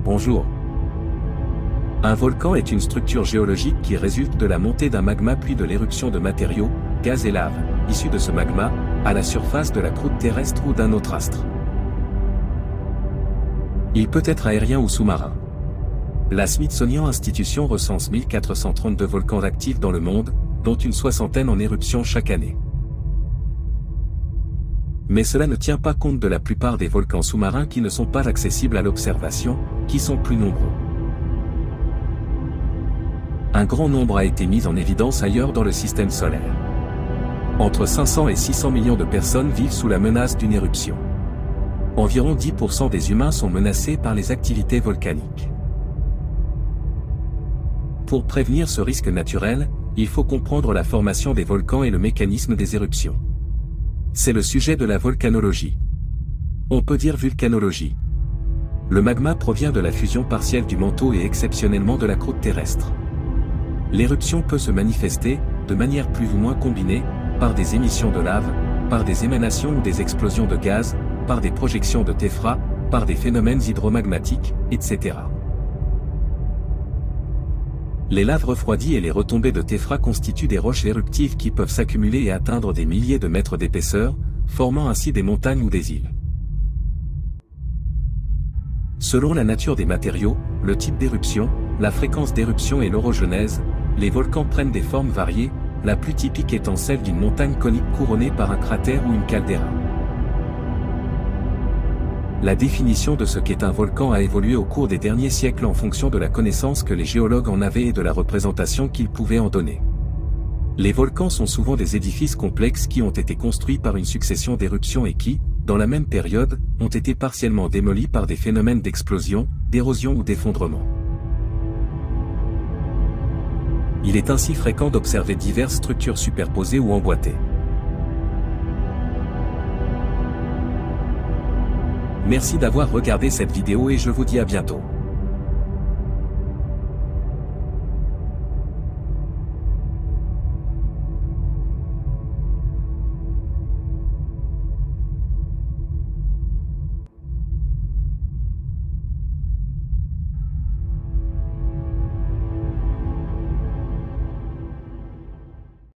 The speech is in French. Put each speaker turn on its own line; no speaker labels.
Bonjour. Un volcan est une structure géologique qui résulte de la montée d'un magma puis de l'éruption de matériaux, gaz et lave, issus de ce magma, à la surface de la croûte terrestre ou d'un autre astre. Il peut être aérien ou sous-marin. La Smithsonian Institution recense 1432 volcans actifs dans le monde, dont une soixantaine en éruption chaque année. Mais cela ne tient pas compte de la plupart des volcans sous-marins qui ne sont pas accessibles à l'observation, qui sont plus nombreux. Un grand nombre a été mis en évidence ailleurs dans le système solaire. Entre 500 et 600 millions de personnes vivent sous la menace d'une éruption. Environ 10% des humains sont menacés par les activités volcaniques. Pour prévenir ce risque naturel, il faut comprendre la formation des volcans et le mécanisme des éruptions. C'est le sujet de la volcanologie. On peut dire vulcanologie. Le magma provient de la fusion partielle du manteau et exceptionnellement de la croûte terrestre. L'éruption peut se manifester, de manière plus ou moins combinée, par des émissions de lave, par des émanations ou des explosions de gaz, par des projections de téphra, par des phénomènes hydromagmatiques, etc. Les laves refroidies et les retombées de téphra constituent des roches éruptives qui peuvent s'accumuler et atteindre des milliers de mètres d'épaisseur, formant ainsi des montagnes ou des îles. Selon la nature des matériaux, le type d'éruption, la fréquence d'éruption et l'orogenèse, les volcans prennent des formes variées, la plus typique étant celle d'une montagne conique couronnée par un cratère ou une caldeira. La définition de ce qu'est un volcan a évolué au cours des derniers siècles en fonction de la connaissance que les géologues en avaient et de la représentation qu'ils pouvaient en donner. Les volcans sont souvent des édifices complexes qui ont été construits par une succession d'éruptions et qui, dans la même période, ont été partiellement démolis par des phénomènes d'explosion, d'érosion ou d'effondrement. Il est ainsi fréquent d'observer diverses structures superposées ou emboîtées. Merci d'avoir regardé cette vidéo et je vous dis à bientôt.